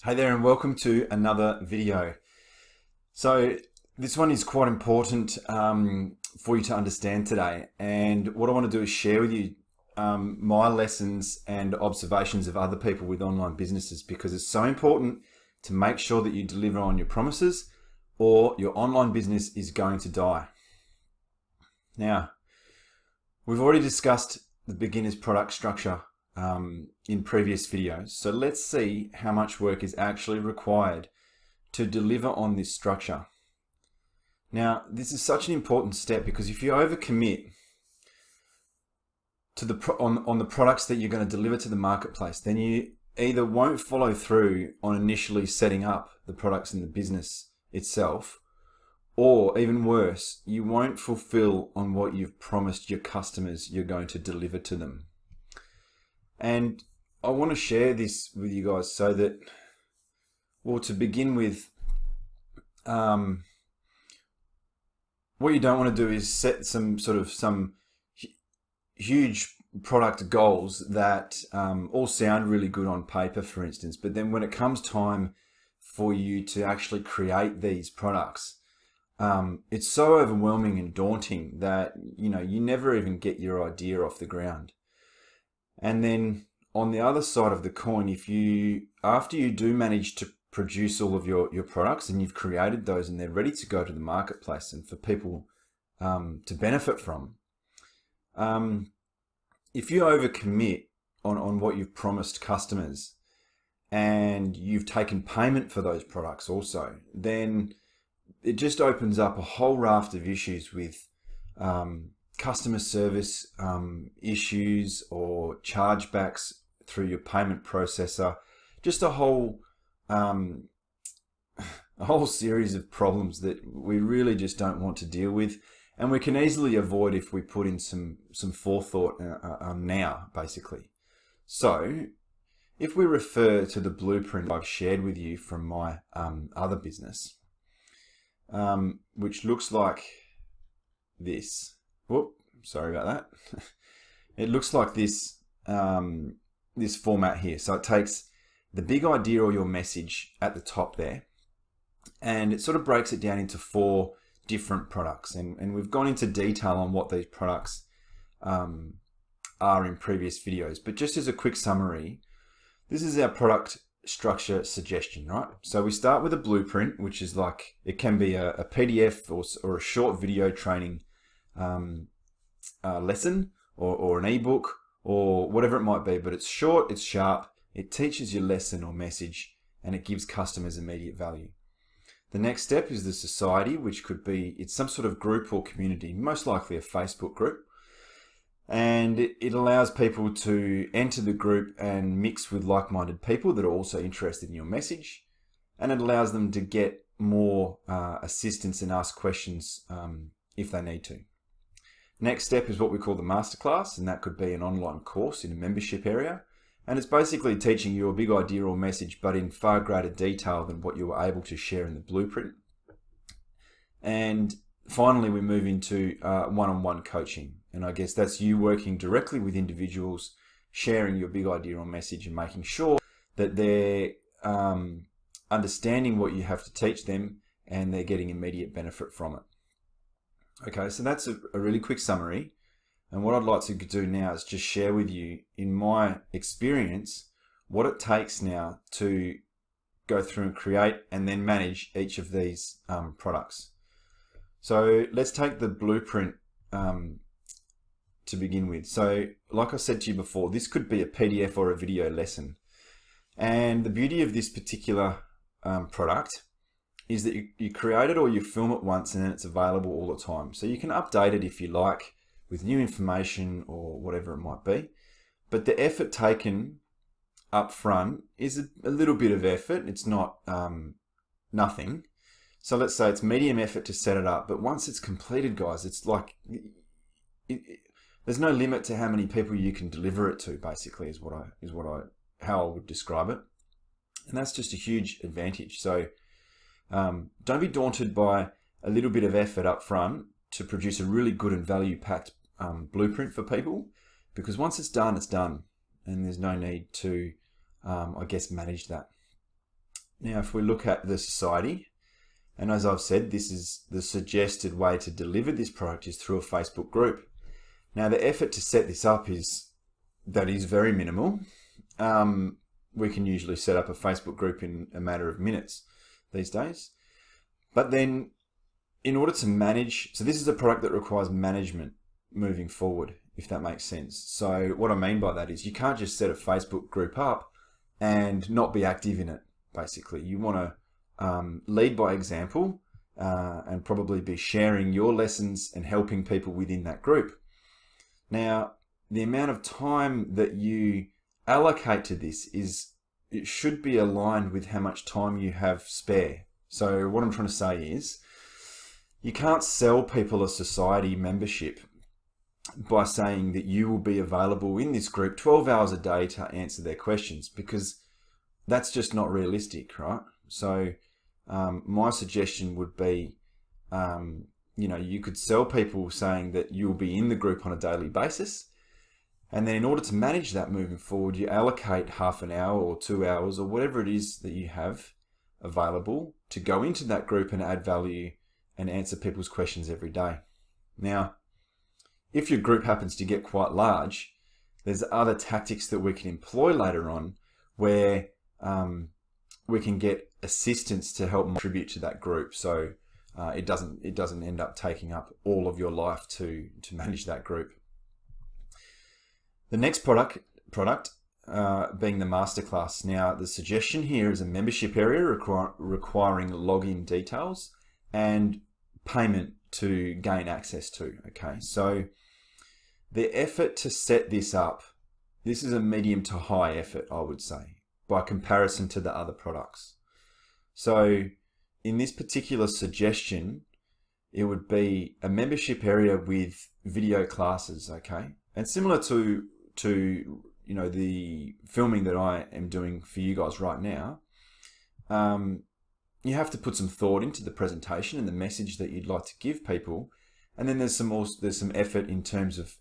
Hey there and welcome to another video. So this one is quite important for you to understand today, and what I want to do is share with you my lessons and observations of other people with online businesses, because it's so important to make sure that you deliver on your promises or your online business is going to die. Now, we've already discussed the beginner's product structure in previous videos. So let's see how much work is actually required to deliver on this structure. Now, this is such an important step, because if you overcommit to on the products that you're going to deliver to the marketplace, then you either won't follow through on initially setting up the products in the business itself, or even worse, you won't fulfill on what you've promised your customers you're going to deliver to them. And I want to share this with you guys so that, well, to begin with, what you don't want to do is set some huge product goals that all sound really good on paper, for instance, but then when it comes time for you to actually create these products, it's so overwhelming and daunting that you never even get your idea off the ground. And then on the other side of the coin, after you do manage to produce all of your products and you've created those and they're ready to go to the marketplace and for people to benefit from, if you overcommit on what you've promised customers and you've taken payment for those products also, then it just opens up a whole raft of issues with customer service issues or chargebacks through your payment processor, just a whole series of problems that we really just don't want to deal with, and we can easily avoid if we put in some forethought now, basically. So if we refer to the blueprint I've shared with you from my other business, which looks like this. Whoop, sorry about that. It looks like this this format here. So it takes the big idea or your message at the top there, and it sort of breaks it down into 4 different products. And we've gone into detail on what these products are in previous videos. But just as a quick summary, this is our product structure suggestion, right? So we start with a blueprint, which is like, it can be a PDF or a short video training lesson or an ebook or whatever it might be, but it's short, it's sharp, it teaches your lesson or message, and it gives customers immediate value. The next step is the society, which could be, it's some sort of group or community, most likely a Facebook group, and it allows people to enter the group and mix with like-minded people that are also interested in your message, and it allows them to get more assistance and ask questions if they need to. Next step is what we call the Masterclass, and that could be an online course in a membership area. And it's basically teaching you a big idea or message, but in far greater detail than what you were able to share in the blueprint. And finally, we move into one-on-one coaching. And I guess that's you working directly with individuals, sharing your big idea or message and making sure that they're understanding what you have to teach them and they're getting immediate benefit from it. Okay, so that's a really quick summary, and what I'd like to do now is just share with you, in my experience, what it takes now to go through and create and then manage each of these products. So let's take the blueprint to begin with. So like I said to you before, this could be a PDF or a video lesson, and the beauty of this particular product is that you create it or you film it once and then it's available all the time. So you can update it if you like with new information or whatever it might be. But the effort taken up front is a little bit of effort. It's not nothing. So let's say it's medium effort to set it up, but once it's completed, guys, it's like, there's no limit to how many people you can deliver it to, basically, is how I would describe it. And that's just a huge advantage. So don't be daunted by a little bit of effort up front to produce a really good and value-packed blueprint for people, because once it's done, and there's no need to, I guess, manage that. Now, if we look at the society, and as I've said, this is the suggested way to deliver this product is through a Facebook group. Now, the effort to set this up is very minimal. We can usually set up a Facebook group in a matter of minutes these days. But then in order to manage, so this is a product that requires management moving forward, if that makes sense. So what I mean by that is you can't just set a Facebook group up and not be active in it, basically. You want to lead by example and probably be sharing your lessons and helping people within that group. Now, the amount of time that you allocate to this it should be aligned with how much time you have spare. So what I'm trying to say is you can't sell people a society membership by saying that you will be available in this group 12 hours a day to answer their questions, because that's just not realistic, right? So my suggestion would be, you could sell people saying that you'll be in the group on a daily basis. And then in order to manage that moving forward, you allocate half an hour or 2 hours or whatever it is that you have available to go into that group and add value and answer people's questions every day. Now, if your group happens to get quite large, there's other tactics that we can employ later on where we can get assistance to help contribute to that group. So it doesn't end up taking up all of your life to manage that group. The next product being the Masterclass. Now, the suggestion here is a membership area requiring login details and payment to gain access to. Okay, so the effort to set this up, this is a medium to high effort, I would say, by comparison to the other products. So in this particular suggestion, it would be a membership area with video classes, okay? And similar to the filming that I am doing for you guys right now, you have to put some thought into the presentation and the message that you'd like to give people. And then there's some effort in terms of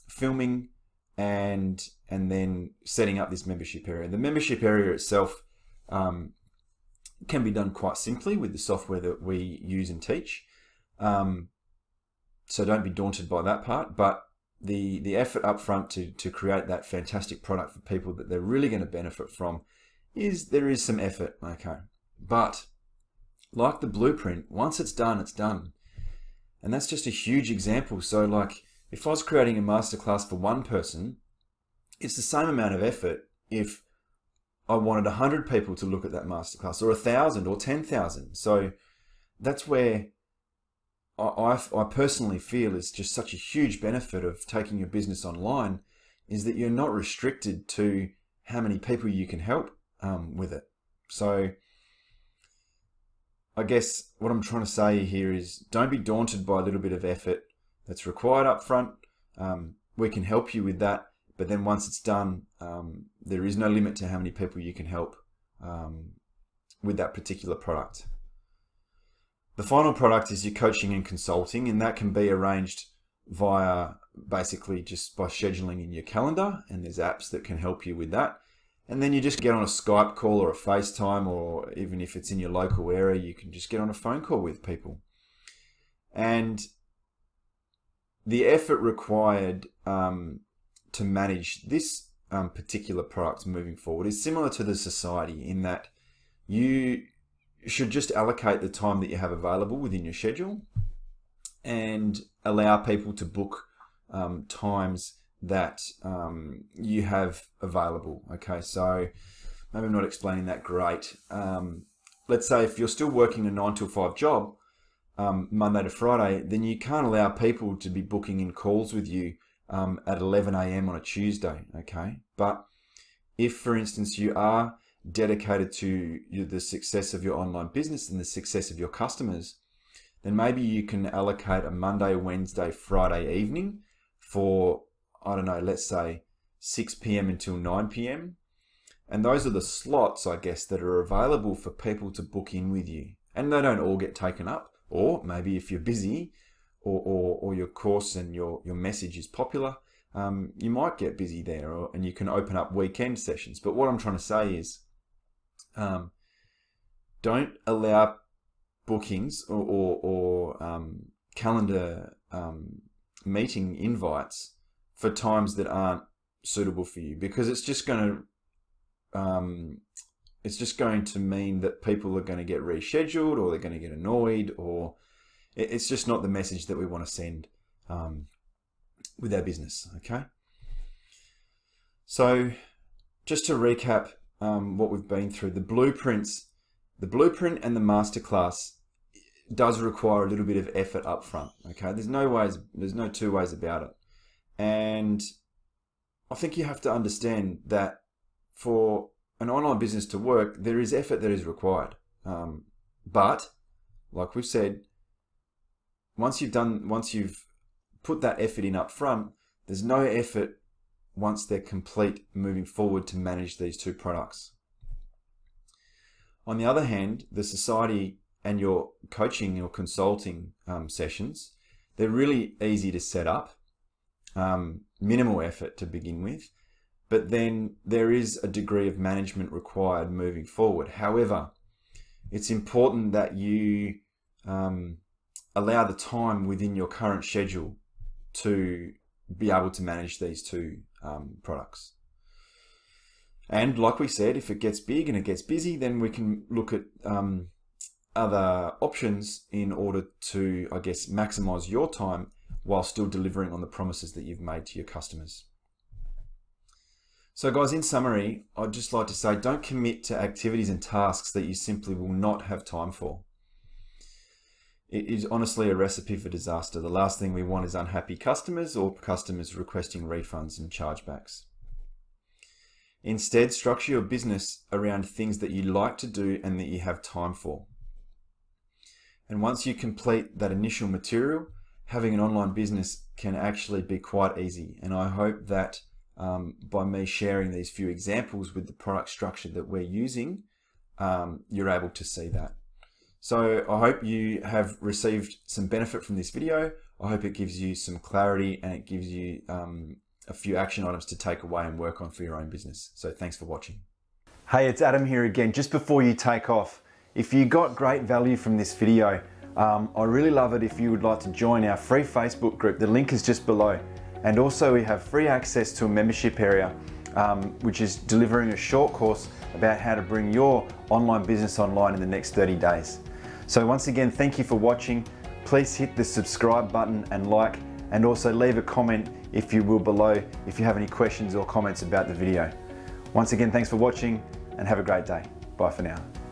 filming and then setting up this membership area. The membership area itself can be done quite simply with the software that we use and teach. So don't be daunted by that part, but the effort up front to create that fantastic product for people that they're really going to benefit from there is some effort, okay? But like the blueprint, once it's done, it's done. And that's just a huge example. So like if I was creating a masterclass for one person, it's the same amount of effort if I wanted 100 people to look at that masterclass, or 1,000 or 10,000. So that's where I personally feel is just such a huge benefit of taking your business online, is that you're not restricted to how many people you can help with it. So I guess what I'm trying to say here is don't be daunted by a little bit of effort that's required up front. We can help you with that, but then once it's done, there is no limit to how many people you can help with that particular product. The final product is your coaching and consulting, and that can be arranged via basically just by scheduling in your calendar, and there's apps that can help you with that. And then you just get on a Skype call or a FaceTime, or even if it's in your local area, you can just get on a phone call with people. And the effort required to manage this particular product moving forward is similar to the society, in that you should just allocate the time that you have available within your schedule and allow people to book times that you have available. Okay, so maybe I'm not explaining that great. Let's say if you're still working a 9 to 5 job, Monday to Friday, then you can't allow people to be booking in calls with you at 11 a.m. on a Tuesday, okay? But if, for instance, you are dedicated to the success of your online business and the success of your customers, then maybe you can allocate a Monday, Wednesday, Friday evening for, I don't know, let's say 6 p.m. until 9 p.m. And those are the slots, I guess, that are available for people to book in with you. And they don't all get taken up. Or maybe if you're busy or your course and your message is popular, you might get busy there, and you can open up weekend sessions. But what I'm trying to say is Don't allow bookings or calendar meeting invites for times that aren't suitable for you, because it's just going to mean that people are going to get rescheduled, or they're going to get annoyed, or it's just not the message that we want to send with our business. Okay, so just to recap what we've been through, the blueprint and the masterclass does require a little bit of effort up front. Okay, there's no two ways about it. And I think you have to understand that for an online business to work, there is effort that is required. But like we've said, once you've put that effort in up front, there's no effort once they're complete moving forward to manage these two products. On the other hand, the society and your coaching or consulting sessions, they're really easy to set up, minimal effort to begin with, but then there is a degree of management required moving forward. However, it's important that you allow the time within your current schedule to be able to manage these two products. And like we said, if it gets big and it gets busy, then we can look at other options in order to, I guess, maximize your time while still delivering on the promises that you've made to your customers. So guys, in summary, I'd just like to say, don't commit to activities and tasks that you simply will not have time for. It is honestly a recipe for disaster. The last thing we want is unhappy customers or customers requesting refunds and chargebacks. Instead, structure your business around things that you like to do and that you have time for. And once you complete that initial material, having an online business can actually be quite easy. And I hope that by me sharing these few examples with the product structure that we're using, you're able to see that. So I hope you have received some benefit from this video. I hope it gives you some clarity and it gives you a few action items to take away and work on for your own business. So thanks for watching. Hey, it's Adam here again. Just before you take off, if you got great value from this video, I really love it if you would like to join our free Facebook group. The link is just below. And also we have free access to a membership area, which is delivering a short course about how to bring your online business online in the next 30 days. So once again, thank you for watching. Please hit the subscribe button and like, and also leave a comment if you will below if you have any questions or comments about the video. Once again, thanks for watching and have a great day. Bye for now.